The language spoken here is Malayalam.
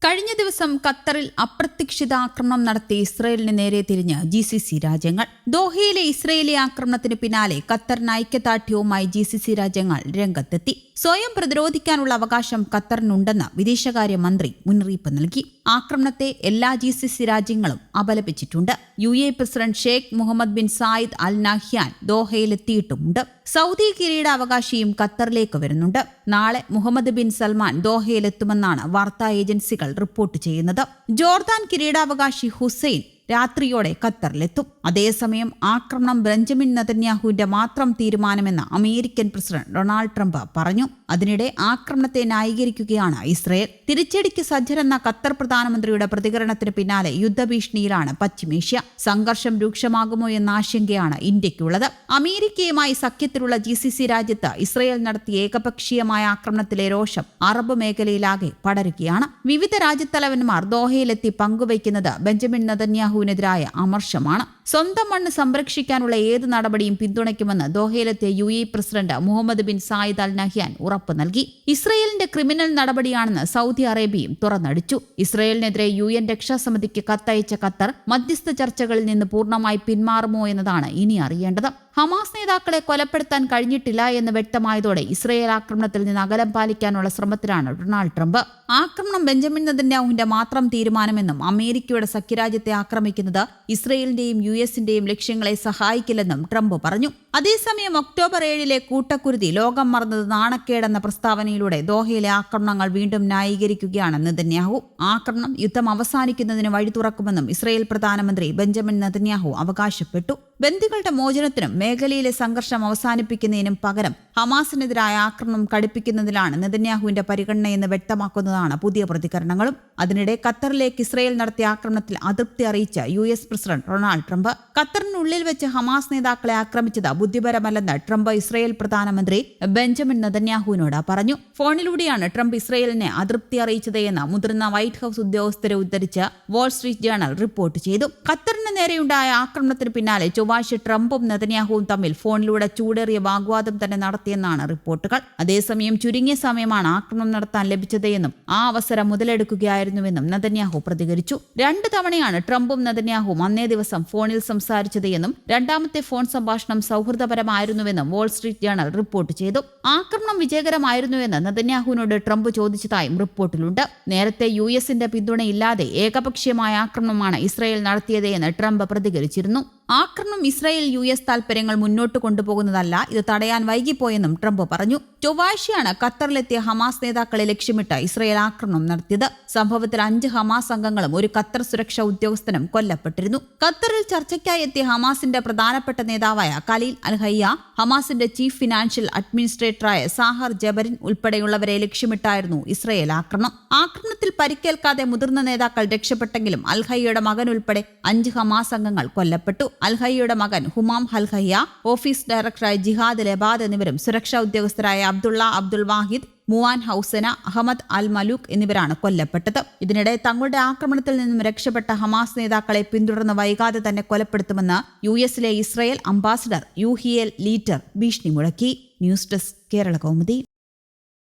കഴിഞ്ഞ ദിവസം ഖത്തറിൽ അപ്രതീക്ഷിത ആക്രമണം നടത്തി ഇസ്രയേലിന് നേരെ തിരിഞ്ഞ് GCC രാജ്യങ്ങൾ. ദോഹയിലെ ഇസ്രയേലി ആക്രമണത്തിന് പിന്നാലെ ഖത്തറിന് ഐക്യദാർഢ്യവുമായി GCC രാജ്യങ്ങൾ രംഗത്തെത്തി. സ്വയം പ്രതിരോധിക്കാനുള്ള അവകാശം ഖത്തറിനുണ്ടെന്ന് വിദേശകാര്യമന്ത്രി മുന്നറിയിപ്പ് നൽകി. ആക്രമണത്തെ എല്ലാ GCC രാജ്യങ്ങളും അപലപിച്ചിട്ടുണ്ട്. UAE president Sheikh Mohammed bin Zayed Al Nahyan ദോഹയിലെത്തിയിട്ടുമുണ്ട്. സൗദി കിരീടാവകാശിയും ഖത്തറിലേക്ക് വരുന്നുണ്ട്. നാളെ മുഹമ്മദ് ബിൻ സൽമാൻ ദോഹയിലെത്തുമെന്നാണ് വാർത്താ ഏജൻസികൾ റിപ്പോർട്ട് ചെയ്യുന്നത്. ജോർദാൻ കിരീടാവകാശി ഹുസൈൻ രാത്രിയോടെ ഖത്തറിലെത്തും. അതേസമയം ആക്രമണം ബെഞ്ചമിൻ നെതന്യാഹുവിന്റെ മാത്രം തീരുമാനമെന്ന് അമേരിക്കൻ പ്രസിഡന്റ് ഡൊണാൾഡ് ട്രംപ് പറഞ്ഞു. അതിനിടെ ആക്രമണത്തെ ന്യായീകരിക്കുകയാണ് ഇസ്രയേൽ. തിരിച്ചടിക്ക് സജ്ജരെന്ന ഖത്തർ പ്രധാനമന്ത്രിയുടെ പ്രതികരണത്തിന് പിന്നാലെ യുദ്ധഭീഷണിയിലാണ് പശ്ചിമേഷ്യ. സംഘർഷം രൂക്ഷമാകുമോ എന്ന ആശങ്കയാണ് ഇന്ത്യക്കുള്ളത്. അമേരിക്കയുമായി സഖ്യത്തിലുള്ള GCC രാജ്യത്ത് ഇസ്രയേൽ നടത്തിയ ഏകപക്ഷീയമായ ആക്രമണത്തിലെ രോഷം അറബ് മേഖലയിലാകെ പടരുകയാണ്. വിവിധ രാജ്യത്തലവന്മാർ ദോഹയിലെത്തി പങ്കുവയ്ക്കുന്നത് ബെഞ്ചമിൻ നെതന്യാഹുവിനെതിരായ അമർഷമാണ്. സ്വന്തം മണ്ണ് സംരക്ഷിക്കാനുള്ള ഏത് നടപടിയും പിന്തുണയ്ക്കുമെന്ന് ദോഹയിലെത്തിയ UAE president Mohamed bin Zayed Al Nahyan ഉറപ്പ് നൽകി. ഇസ്രയേലിന്റെ ക്രിമിനൽ നടപടിയാണെന്ന് സൗദി അറേബ്യയും തുറന്നടിച്ചു. ഇസ്രയേലിനെതിരെ UN രക്ഷാസമിതിക്ക് കത്തയച്ച ഖത്തർ മധ്യസ്ഥ ചർച്ചകളിൽ നിന്ന് പൂർണ്ണമായി പിന്മാറുമോ എന്നതാണ് ഇനി അറിയേണ്ടത്. ഹമാസ് നേതാക്കളെ കൊലപ്പെടുത്താൻ കഴിഞ്ഞിട്ടില്ല എന്ന് വ്യക്തമായതോടെ ഇസ്രയേൽ ആക്രമണത്തിൽ നിന്ന് അകലം പാലിക്കാനുള്ള ശ്രമത്തിലാണ് ഡൊണാൾഡ് ട്രംപ്. ആക്രമണം ബെഞ്ചമിൻ നെതന്യാഹുവിന്റെ മാത്രം തീരുമാനമെന്നും അമേരിക്കയുടെ സഖ്യരാജ്യത്തെ ആക്രമിക്കുന്നത് ഇസ്രയേലിന്റെയും US-ന്റെയും ലക്ഷ്യങ്ങളെ സഹായിക്കില്ലെന്നും ട്രംപ് പറഞ്ഞു. അതേസമയം ഒക്ടോബർ 7 കൂട്ടക്കുരുതി ലോകം മറന്നത് നാണക്കേടെന്ന പ്രസ്താവനയിലൂടെ ദോഹയിലെ ആക്രമണങ്ങൾ വീണ്ടും ന്യായീകരിക്കുകയാണ് നെതന്യാഹു. ആക്രമണം യുദ്ധം അവസാനിക്കുന്നതിന് വഴി തുറക്കുമെന്നും ഇസ്രയേൽ പ്രധാനമന്ത്രി ബെഞ്ചമിൻ നെതന്യാഹു അവകാശപ്പെട്ടു. ബന്ദികളുടെ മോചനത്തിനും മേഖലയിലെ സംഘർഷം അവസാനിപ്പിക്കുന്നതിനും പകരം ഹമാസിനെതിരായ ആക്രമണം കടുപ്പിക്കുന്നതിലാണ് നെതന്യാഹുവിന്റെ പരിഗണനയെന്ന് വ്യക്തമാക്കുന്നതാണ് പുതിയ പ്രതികരണങ്ങളും. അതിനിടെ ഖത്തറിലേക്ക് ഇസ്രയേൽ നടത്തിയ ആക്രമണത്തിൽ അതൃപ്തി അറിയിച്ച US പ്രസിഡന്റ് ഡൊണാൾഡ് ട്രംപ് ഖത്തറിനുള്ളിൽ വെച്ച് ഹമാസ് നേതാക്കളെ ആക്രമിച്ചത് ബുദ്ധിപരമല്ലെന്ന് ട്രംപ് ഇസ്രയേൽ പ്രധാനമന്ത്രി ബെഞ്ചമിൻ നെതന്യാഹുവിനോട് പറഞ്ഞു. ഫോണിലൂടെയാണ് ട്രംപ് ഇസ്രയേലിനെ അതൃപ്തി അറിയിച്ചത് എന്ന് മുതിർന്ന വൈറ്റ് ഹൌസ് ഉദ്യോഗസ്ഥരെ ഉദ്ധരിച്ച് വാൾ സ്ട്രീറ്റ് ജേണൽ റിപ്പോർട്ട് ചെയ്തു. ഖത്തറിന് നേരെയുണ്ടായ ആക്രമണത്തിന് പിന്നാലെ ചൊവ്വാഴ്ച ട്രംപും നെതന്യാഹുവും തമ്മിൽ ഫോണിലൂടെ ചൂടേറിയ വാഗ്വാദം തന്നെ നടത്തിയെന്നാണ് റിപ്പോർട്ടുകൾ. അതേസമയം ചുരുങ്ങിയ സമയമാണ് ആക്രമണം നടത്താൻ ലഭിച്ചതെന്നും ആ അവസരം മുതലെടുക്കുകയായിരുന്നുവെന്നും നെതന്യാഹു പ്രതികരിച്ചു. 2 തവണയാണ് ട്രംപും നെതന്യാഹുവും അന്നേ ദിവസം ഫോണിൽ സംസാരിച്ചതെന്നും രണ്ടാമത്തെ ഫോൺ സംഭാഷണം സൗഹൃദപരമായിരുന്നുവെന്നും വാൾ സ്ട്രീറ്റ് ജേണൽ റിപ്പോർട്ട് ചെയ്തു. ആക്രമണം വിജയകരമായിരുന്നുവെന്ന് നെതന്യാഹുവിനോട് ട്രംപ് ചോദിച്ചതായും റിപ്പോർട്ടിലുണ്ട്. നേരത്തെ US-ന്റെ പിന്തുണയില്ലാതെ ഏകപക്ഷീയമായ ആക്രമണമാണ് ഇസ്രയേൽ നടത്തിയതെന്ന് ട്രംപ് പ്രതികരിച്ചിരുന്നു. ആക്രമണം ഇസ്രായേൽ US താൽപര്യങ്ങൾ മുന്നോട്ട് കൊണ്ടുപോകുന്നതല്ല, ഇത് തടയാൻ വൈകിപ്പോയെന്നും ട്രംപ് പറഞ്ഞു. ചൊവ്വാഴ്ചയാണ് ഖത്തറിലെത്തിയ ഹമാസ് നേതാക്കളെ ലക്ഷ്യമിട്ട് ഇസ്രായേൽ ആക്രമണം നടത്തിയത്. സംഭവത്തിൽ 5 ഹമാസ് അംഗങ്ങളും ഒരു ഖത്തർ സുരക്ഷാ ഉദ്യോഗസ്ഥനും കൊല്ലപ്പെട്ടിരുന്നു. ഖത്തറിൽ ചർച്ചയ്ക്കായി എത്തിയ ഹമാസിന്റെ പ്രധാനപ്പെട്ട നേതാവായ ഖലീൽ അൽ ഹയ്യ, ഹമാസിന്റെ ചീഫ് ഫിനാൻഷ്യൽ അഡ്മിനിസ്ട്രേറ്ററായ സാഹർ ജബരിൻ ഉൾപ്പെടെയുള്ളവരെ ലക്ഷ്യമിട്ടായിരുന്നു ഇസ്രായേൽ ആക്രമണം. ആക്രമണത്തിൽ പരിക്കേൽക്കാതെ മുതിർന്ന നേതാക്കൾ രക്ഷപ്പെട്ടെങ്കിലും അൽ ഹയ്യയുടെ മകൻ ഉൾപ്പെടെ 5 ഹമാസ് അംഗങ്ങൾ കൊല്ലപ്പെട്ടു. അൽഹയ്യയുടെ മകൻ ഹുമാം അൽഹയ്യ, ഓഫീസ് ഡയറക്ടറായ ജിഹാദ് ലെബാദ് എന്നിവരും സുരക്ഷാ ഉദ്യോഗസ്ഥരായ അബ്ദുൾ വാഹിദ്, മുവാൻ ഹൌസന, അഹമ്മദ് അൽ മലൂക്ക് എന്നിവരാണ് കൊല്ലപ്പെട്ടത്. ഇതിനിടെ തങ്ങളുടെ ആക്രമണത്തിൽ നിന്നും രക്ഷപ്പെട്ട ഹമാസ് നേതാക്കളെ പിന്തുടർന്ന് വൈകാതെ തന്നെ കൊലപ്പെടുത്തുമെന്ന് US-ലെ ഇസ്രായേൽ അംബാസിഡർ യൂഹിയേൽ ലീറ്റർ ഭീഷണി മുഴക്കി. News desk Kerala Kaumudi.